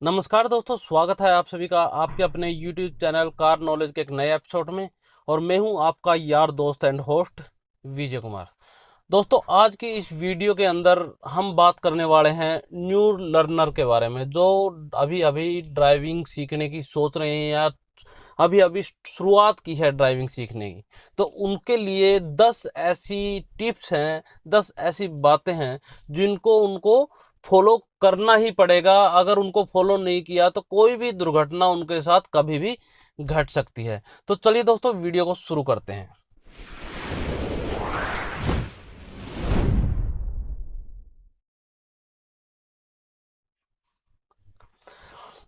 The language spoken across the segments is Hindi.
नमस्कार दोस्तों, स्वागत है आप सभी का आपके अपने YouTube चैनल कार नॉलेज के एक नए एपिसोड में। और मैं हूं आपका यार दोस्त एंड होस्ट विजय कुमार। दोस्तों, आज की इस वीडियो के अंदर हम बात करने वाले हैं न्यू लर्नर के बारे में, जो अभी अभी ड्राइविंग सीखने की सोच रहे हैं या अभी अभी शुरुआत की है ड्राइविंग सीखने की। तो उनके लिए 10 ऐसी टिप्स हैं, 10 ऐसी बातें हैं जिनको उनको फॉलो करना ही पड़ेगा। अगर उनको फॉलो नहीं किया तो कोई भी दुर्घटना उनके साथ कभी भी घट सकती है। तो चलिए दोस्तों, वीडियो को शुरू करते हैं।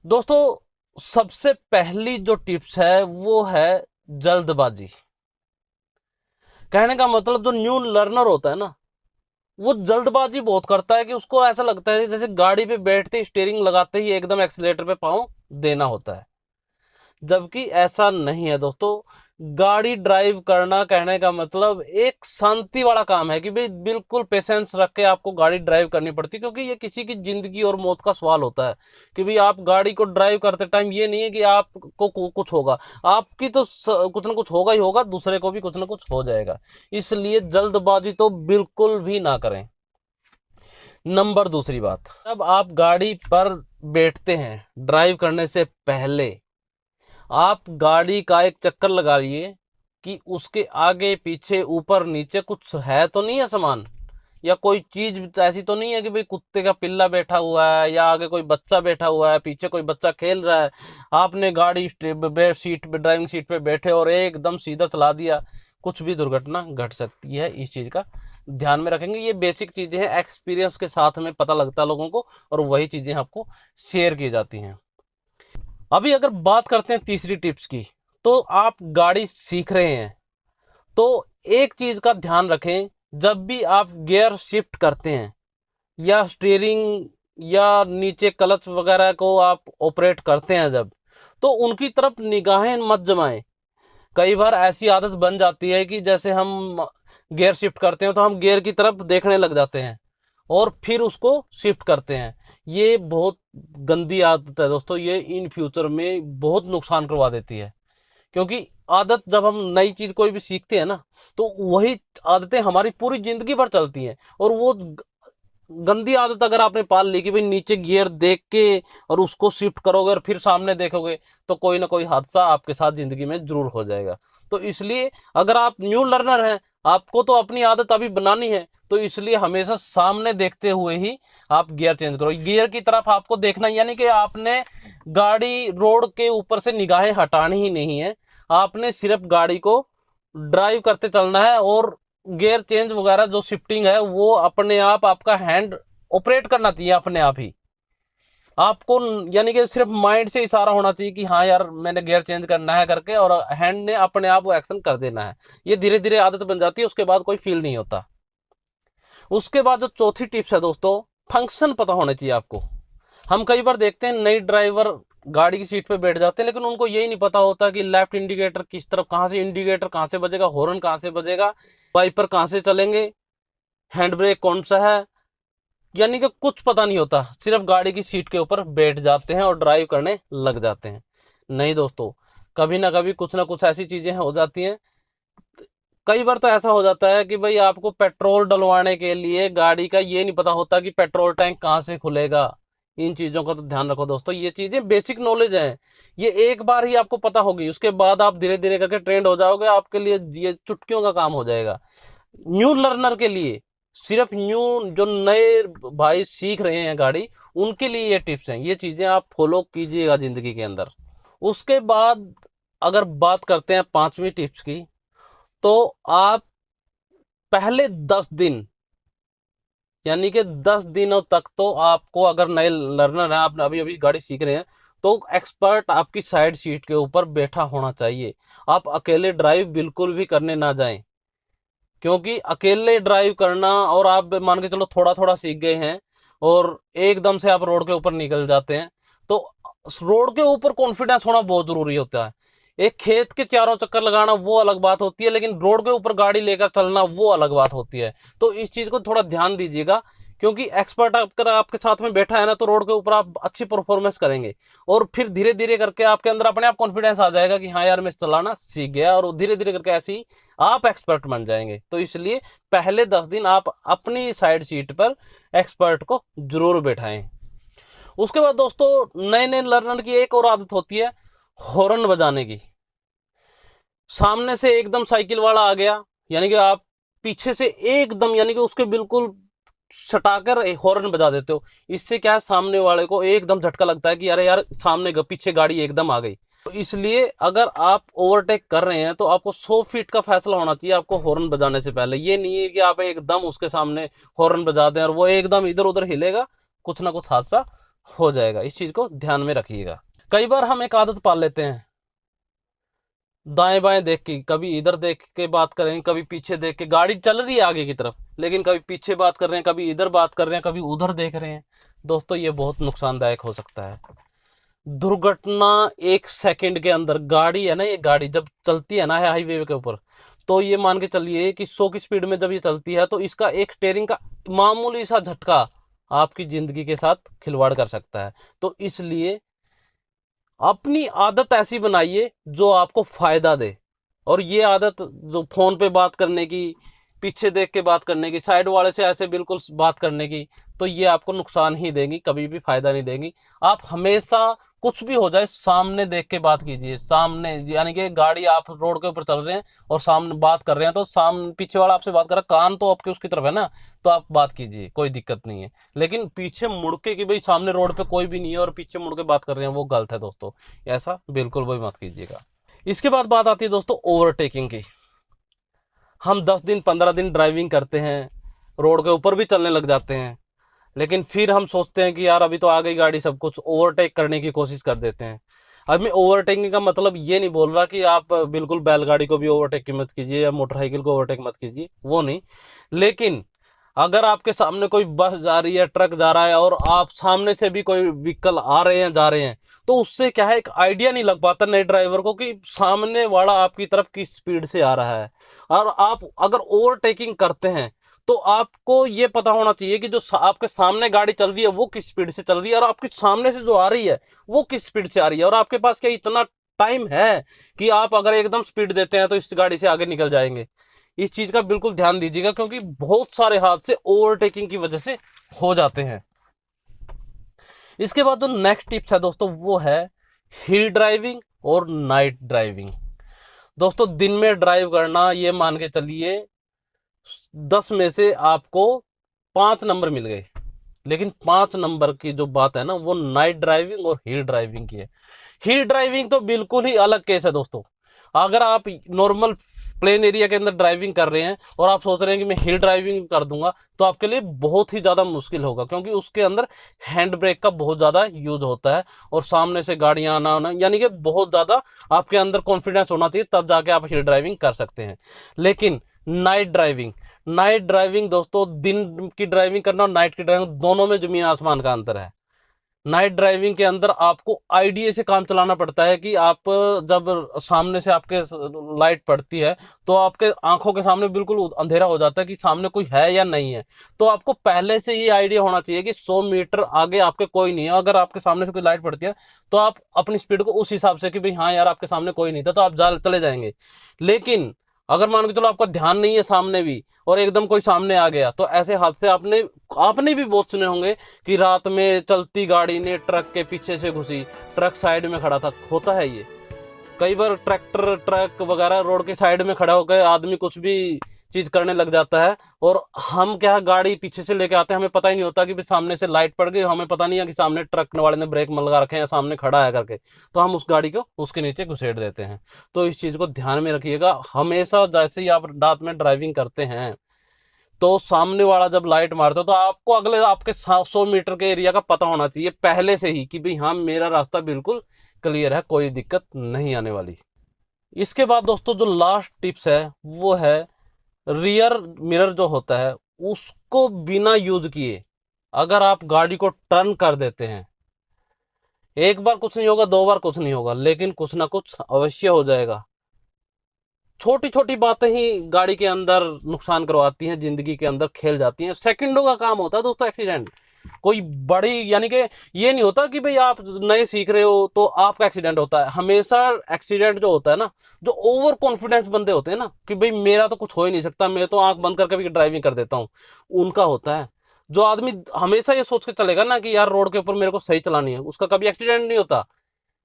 दोस्तों, सबसे पहली जो टिप्स है वो है जल्दबाजी। कहने का मतलब, जो न्यू लर्नर होता है ना, वो जल्दबाजी बहुत करता है कि उसको ऐसा लगता है जैसे गाड़ी पे बैठते ही स्टीयरिंग लगाते ही एकदम एक्सीलेटर पे पाँव देना होता है, जबकि ऐसा नहीं है दोस्तों। गाड़ी ड्राइव करना, कहने का मतलब, एक शांति वाला काम है कि भाई बिल्कुल पेशेंस रख के आपको गाड़ी ड्राइव करनी पड़ती है, क्योंकि ये किसी की जिंदगी और मौत का सवाल होता है। कि भाई आप गाड़ी को ड्राइव करते टाइम ये नहीं है कि आपको कुछ होगा, आपकी तो कुछ ना कुछ होगा ही होगा, दूसरे को भी कुछ ना कुछ हो जाएगा। इसलिए जल्दबाजी तो बिल्कुल भी ना करें। नंबर दूसरी बात, जब आप गाड़ी पर बैठते हैं ड्राइव करने से पहले आप गाड़ी का एक चक्कर लगाइए कि उसके आगे पीछे ऊपर नीचे कुछ है तो नहीं है सामान, या कोई चीज ऐसी तो नहीं है कि भाई कुत्ते का पिल्ला बैठा हुआ है या आगे कोई बच्चा बैठा हुआ है, पीछे कोई बच्चा खेल रहा है। आपने गाड़ी सीट पे, ड्राइविंग सीट पे बैठे और एकदम सीधा चला दिया, कुछ भी दुर्घटना घट सकती है। इस चीज का ध्यान में रखेंगे। ये बेसिक चीजें हैं, एक्सपीरियंस के साथ में पता लगता है लोगों को, और वही चीजें आपको शेयर की जाती हैं। अभी अगर बात करते हैं तीसरी टिप्स की, तो आप गाड़ी सीख रहे हैं तो एक चीज का ध्यान रखें। जब भी आप गियर शिफ्ट करते हैं या स्टीयरिंग या नीचे क्लच वगैरह को आप ऑपरेट करते हैं, जब तो उनकी तरफ निगाहें मत जमाएं। कई बार ऐसी आदत बन जाती है कि जैसे हम गियर शिफ्ट करते हैं तो हम गियर की तरफ देखने लग जाते हैं और फिर उसको शिफ्ट करते हैं। ये बहुत गंदी आदत है दोस्तों, ये इन फ्यूचर में बहुत नुकसान करवा देती है। क्योंकि आदत, जब हम नई चीज कोई भी सीखते हैं ना, तो वही आदतें हमारी पूरी जिंदगी भर चलती हैं। और वो गंदी आदत अगर आपने पाल ली कि भाई नीचे गियर देख के और उसको शिफ्ट करोगे और फिर सामने देखोगे, तो कोई ना कोई हादसा आपके साथ जिंदगी में जरूर हो जाएगा। तो इसलिए अगर आप न्यू लर्नर हैं, आपको तो अपनी आदत अभी बनानी है, तो इसलिए हमेशा सामने देखते हुए ही आप गियर चेंज करो। गियर की तरफ आपको देखना, यानी कि आपने गाड़ी रोड के ऊपर से निगाहें हटानी ही नहीं है। आपने सिर्फ गाड़ी को ड्राइव करते चलना है, और गियर चेंज वगैरह जो शिफ्टिंग है वो अपने आप आपका हैंड ऑपरेट करना चाहिए अपने आप ही आपको। यानी कि सिर्फ माइंड से इशारा होना चाहिए कि हाँ यार मैंने गियर चेंज करना है करके, और हैंड ने अपने आप वो एक्शन कर देना है। ये धीरे धीरे आदत बन जाती है, उसके बाद कोई फील नहीं होता। उसके बाद जो चौथी टिप्स है दोस्तों, फंक्शन पता होने चाहिए आपको। हम कई बार देखते हैं नई ड्राइवर गाड़ी की सीट पे बैठ जाते हैं, लेकिन उनको यही नहीं पता होता कि लेफ्ट इंडिकेटर किस तरफ, कहाँ से इंडिकेटर कहाँ से बजेगा, हॉर्न कहाँ से बजेगा, वाइपर कहाँ से चलेंगे, हैंड ब्रेक कौन सा है। यानी कि कुछ पता नहीं होता, सिर्फ गाड़ी की सीट के ऊपर बैठ जाते हैं और ड्राइव करने लग जाते हैं। नहीं दोस्तों, कभी ना कभी कुछ ना कुछ ऐसी चीजें हो जाती हैं। कई बार तो ऐसा हो जाता है कि भाई आपको पेट्रोल डलवाने के लिए गाड़ी का ये नहीं पता होता कि पेट्रोल टैंक कहाँ से खुलेगा। इन चीजों का तो ध्यान रखो दोस्तों, ये चीजें बेसिक नॉलेज है। ये एक बार ही आपको पता होगी, उसके बाद आप धीरे धीरे करके ट्रेंड हो जाओगे, आपके लिए ये चुटकियों का काम हो जाएगा। न्यू लर्नर के लिए, सिर्फ न्यू जो नए भाई सीख रहे हैं गाड़ी, उनके लिए ये टिप्स हैं। ये चीजें आप फॉलो कीजिएगा जिंदगी के अंदर। उसके बाद अगर बात करते हैं पांचवी टिप्स की, तो आप पहले 10 दिन, यानी कि 10 दिनों तक तो आपको, अगर नए लर्नर हैं, आप अभी अभी गाड़ी सीख रहे हैं, तो एक्सपर्ट आपकी साइड सीट के ऊपर बैठा होना चाहिए। आप अकेले ड्राइव बिल्कुल भी करने ना जाएं। क्योंकि अकेले ड्राइव करना, और आप मान के चलो थोड़ा थोड़ा सीख गए हैं और एकदम से आप रोड के ऊपर निकल जाते हैं, तो रोड के ऊपर कॉन्फिडेंस होना बहुत जरूरी होता है। एक खेत के चारों चक्कर लगाना वो अलग बात होती है, लेकिन रोड के ऊपर गाड़ी लेकर चलना वो अलग बात होती है। तो इस चीज को थोड़ा ध्यान दीजिएगा क्योंकि एक्सपर्ट अगर आपके साथ में बैठा है ना, तो रोड के ऊपर आप अच्छी परफॉर्मेंस करेंगे और फिर धीरे धीरे करके आपके अंदर अपने आप कॉन्फिडेंस आ जाएगा कि हाँ यार मैं चलाना सीख गया, और धीरे धीरे करके ऐसे ही आप एक्सपर्ट बन जाएंगे। तो इसलिए पहले 10 दिन आप अपनी साइड सीट पर एक्सपर्ट को जरूर बैठाएं। उसके बाद दोस्तों नए नए लर्नर की एक और आदत होती है हॉर्न बजाने की। सामने से एकदम साइकिल वाला आ गया, यानी कि आप पीछे से एकदम यानी कि उसके बिल्कुल सटाकर हॉर्न बजा देते हो। इससे क्या है, सामने वाले को एकदम झटका लगता है कि अरे यार सामने पीछे गाड़ी एकदम आ गई। तो इसलिए अगर आप ओवरटेक कर रहे हैं तो आपको 100 फीट का फैसला होना चाहिए आपको हॉर्न बजाने से पहले। ये नहीं है कि आप एकदम उसके सामने हॉर्न बजा दें और वो एकदम इधर उधर हिलेगा, कुछ ना कुछ हादसा हो जाएगा। इस चीज को ध्यान में रखिएगा। कई बार हम एक आदत पाल लेते हैं, दाएं बाएं देख के, कभी इधर देख के बात कर रहे हैं, कभी पीछे देख के, गाड़ी चल रही है आगे की तरफ लेकिन कभी पीछे बात कर रहे हैं, कभी इधर बात कर रहे हैं, कभी उधर देख रहे हैं। दोस्तों ये बहुत नुकसानदायक हो सकता है। दुर्घटना 1 सेकंड के अंदर, गाड़ी है ना, ये गाड़ी जब चलती है ना हाईवे के ऊपर, तो ये मान के चलिए कि 100 की स्पीड में जब ये चलती है तो इसका एक स्टीयरिंग का मामूली सा झटका आपकी जिंदगी के साथ खिलवाड़ कर सकता है। तो इसलिए अपनी आदत ऐसी बनाइए जो आपको फायदा दे। और ये आदत जो फोन पे बात करने की, पीछे देख के बात करने की, साइड वाले से ऐसे बिल्कुल बात करने की, तो ये आपको नुकसान ही देंगी, कभी भी फायदा नहीं देंगी। आप हमेशा कुछ भी हो जाए सामने देख के बात कीजिए। सामने यानी कि गाड़ी आप रोड के ऊपर चल रहे हैं और सामने बात कर रहे हैं, तो सामने पीछे वाला आपसे बात कर रहा है, कान तो आपके उसकी तरफ है ना, तो आप बात कीजिए, कोई दिक्कत नहीं है। लेकिन पीछे मुड़ के कि भाई सामने रोड पे कोई भी नहीं है और पीछे मुड़ के बात कर रहे हैं, वो गलत है दोस्तों। ऐसा बिल्कुल भी मत कीजिएगा। इसके बाद बात आती है दोस्तों ओवरटेकिंग की। हम 10 दिन 15 दिन ड्राइविंग करते हैं, रोड के ऊपर भी चलने लग जाते हैं, लेकिन फिर हम सोचते हैं कि यार अभी तो आ गई गाड़ी, सब कुछ ओवरटेक करने की कोशिश कर देते हैं। अब मैं ओवरटेकिंग का मतलब ये नहीं बोल रहा कि आप बिल्कुल बैलगाड़ी को भी ओवरटेक की मत कीजिए या मोटरसाइकिल को ओवरटेक मत कीजिए, वो नहीं। लेकिन अगर आपके सामने कोई बस जा रही है, ट्रक जा रहा है और आप सामने से भी कोई व्हीकल आ रहे हैं, जा रहे हैं, तो उससे क्या है, एक आइडिया नहीं लग पाता नए ड्राइवर को कि सामने वाला आपकी तरफ किस स्पीड से आ रहा है। और आप अगर ओवरटेकिंग करते हैं तो आपको ये पता होना चाहिए कि जो आपके सामने गाड़ी चल रही है वो किस स्पीड से चल रही है, और आपके सामने से जो आ रही है वो किस स्पीड से आ रही है। और आपके पास क्या इतना टाइम है कि आप अगर एकदम स्पीड देते हैं तो इस गाड़ी से आगे निकल जाएंगे। इस चीज का बिल्कुल ध्यान दीजिएगा, क्योंकि बहुत सारे हादसे ओवरटेकिंग की वजह से हो जाते हैं। इसके बाद जो नेक्स्ट टिप्स है दोस्तों, वो है हिल ड्राइविंग और नाइट ड्राइविंग। दोस्तों दिन में ड्राइव करना, ये मान के चलिए 10 में से आपको 5 नंबर मिल गए, लेकिन 5 नंबर की जो बात है ना, वो नाइट ड्राइविंग और हिल ड्राइविंग की है। हिल ड्राइविंग तो बिल्कुल ही अलग केस है दोस्तों। अगर आप नॉर्मल प्लेन एरिया के अंदर ड्राइविंग कर रहे हैं और आप सोच रहे हैं कि मैं हिल ड्राइविंग कर दूंगा, तो आपके लिए बहुत ही ज़्यादा मुश्किल होगा, क्योंकि उसके अंदर हैंड ब्रेक का बहुत ज़्यादा यूज होता है और सामने से गाड़ियाँ आना, यानी कि बहुत ज़्यादा आपके अंदर कॉन्फिडेंस होना चाहिए, तब जाके आप हिल ड्राइविंग कर सकते हैं। लेकिन नाइट ड्राइविंग दोस्तों, दिन की ड्राइविंग करना और नाइट की ड्राइविंग दोनों में जमीन आसमान का अंतर है। नाइट ड्राइविंग के अंदर आपको आईडिया से काम चलाना पड़ता है कि आप जब सामने से आपके लाइट पड़ती है तो आपके आंखों के सामने बिल्कुल अंधेरा हो जाता है कि सामने कोई है या नहीं है। तो आपको पहले से ही आइडिया होना चाहिए कि 100 मीटर आगे आपके कोई नहीं है। अगर आपके सामने से कोई लाइट पड़ती है तो आप अपनी स्पीड को उस हिसाब से कि भाई हाँ यार आपके सामने कोई नहीं था, तो आप चले जाएंगे। लेकिन अगर मान के चलो आपका ध्यान नहीं है सामने भी और एकदम कोई सामने आ गया, तो ऐसे हादसे आपने भी बहुत सुने होंगे कि रात में चलती गाड़ी ने ट्रक के पीछे से घुसी, ट्रक साइड में खड़ा था। होता है ये कई बार, ट्रक वगैरह रोड के साइड में खड़ा होकर आदमी कुछ भी चीज करने लग जाता है और हम क्या गाड़ी पीछे से लेके आते हैं, हमें पता ही नहीं होता कि सामने से लाइट पड़ गई, हमें पता नहीं है कि सामने ट्रक वाले ने ब्रेक लगा रखे हैं, सामने खड़ा है करके, तो हम उस गाड़ी को उसके नीचे घुसेड़ देते हैं। तो इस चीज को ध्यान में रखिएगा हमेशा। जैसे ही आप रात में ड्राइविंग करते हैं तो सामने वाला जब लाइट मारता है तो आपको अगले आपके 100 मीटर के एरिया का पता होना चाहिए पहले से ही कि भाई हाँ मेरा रास्ता बिल्कुल क्लियर है, कोई दिक्कत नहीं आने वाली। इसके बाद दोस्तों जो लास्ट टिप्स है वो है रियर मिरर जो होता है उसको बिना यूज किए अगर आप गाड़ी को टर्न कर देते हैं, एक बार कुछ नहीं होगा, 2 बार कुछ नहीं होगा, लेकिन कुछ ना कुछ अवश्य हो जाएगा। छोटी छोटी बातें ही गाड़ी के अंदर नुकसान करवाती हैं, जिंदगी के अंदर खेल जाती हैं। सेकंडों का काम होता है दोस्तों एक्सीडेंट। कोई बड़ी यानी कि ये नहीं होता कि भाई आप नए सीख रहे हो तो आपका एक्सीडेंट होता है। हमेशा एक्सीडेंट जो होता है ना, जो ओवर कॉन्फिडेंस बंदे होते हैं ना कि भाई मेरा तो कुछ हो ही नहीं सकता, मैं तो आंख बंद करके भी ड्राइविंग कर देता हूँ, उनका होता है। जो आदमी हमेशा ये सोच के चलेगा ना कि यार रोड के ऊपर मेरे को सही चलानी है, उसका कभी एक्सीडेंट नहीं होता।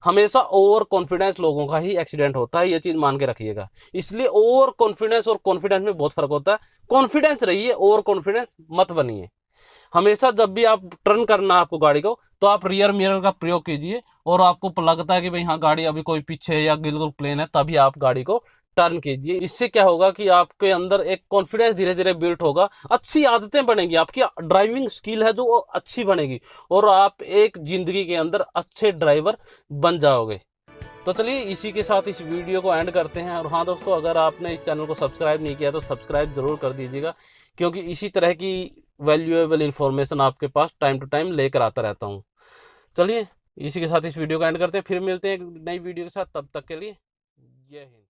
हमेशा ओवर कॉन्फिडेंस लोगों का ही एक्सीडेंट होता है, ये चीज मान के रखिएगा। इसलिए ओवर कॉन्फिडेंस और कॉन्फिडेंस में बहुत फर्क होता है। कॉन्फिडेंस रहिए, ओवर कॉन्फिडेंस मत बनिए। हमेशा जब भी आप टर्न करना आपको गाड़ी को, तो आप रियर मिरर का प्रयोग कीजिए, और आपको लगता है कि भाई हाँ गाड़ी अभी कोई पीछे है या बिल्कुल प्लेन है, तभी आप गाड़ी को टर्न कीजिए। इससे क्या होगा कि आपके अंदर एक कॉन्फिडेंस धीरे धीरे बिल्ड होगा, अच्छी आदतें बनेंगी, आपकी ड्राइविंग स्किल है जो अच्छी बनेगी, और आप एक जिंदगी के अंदर अच्छे ड्राइवर बन जाओगे। तो चलिए इसी के साथ इस वीडियो को एंड करते हैं। और हाँ दोस्तों, अगर आपने इस चैनल को सब्सक्राइब नहीं किया तो सब्सक्राइब जरूर कर दीजिएगा, क्योंकि इसी तरह की वैल्यूएबल इन्फॉर्मेशन आपके पास टाइम टू टाइम लेकर आता रहता हूँ। चलिए इसी के साथ इस वीडियो को एंड करते हैं, फिर मिलते हैं एक नई वीडियो के साथ। तब तक के लिए जय हिंद।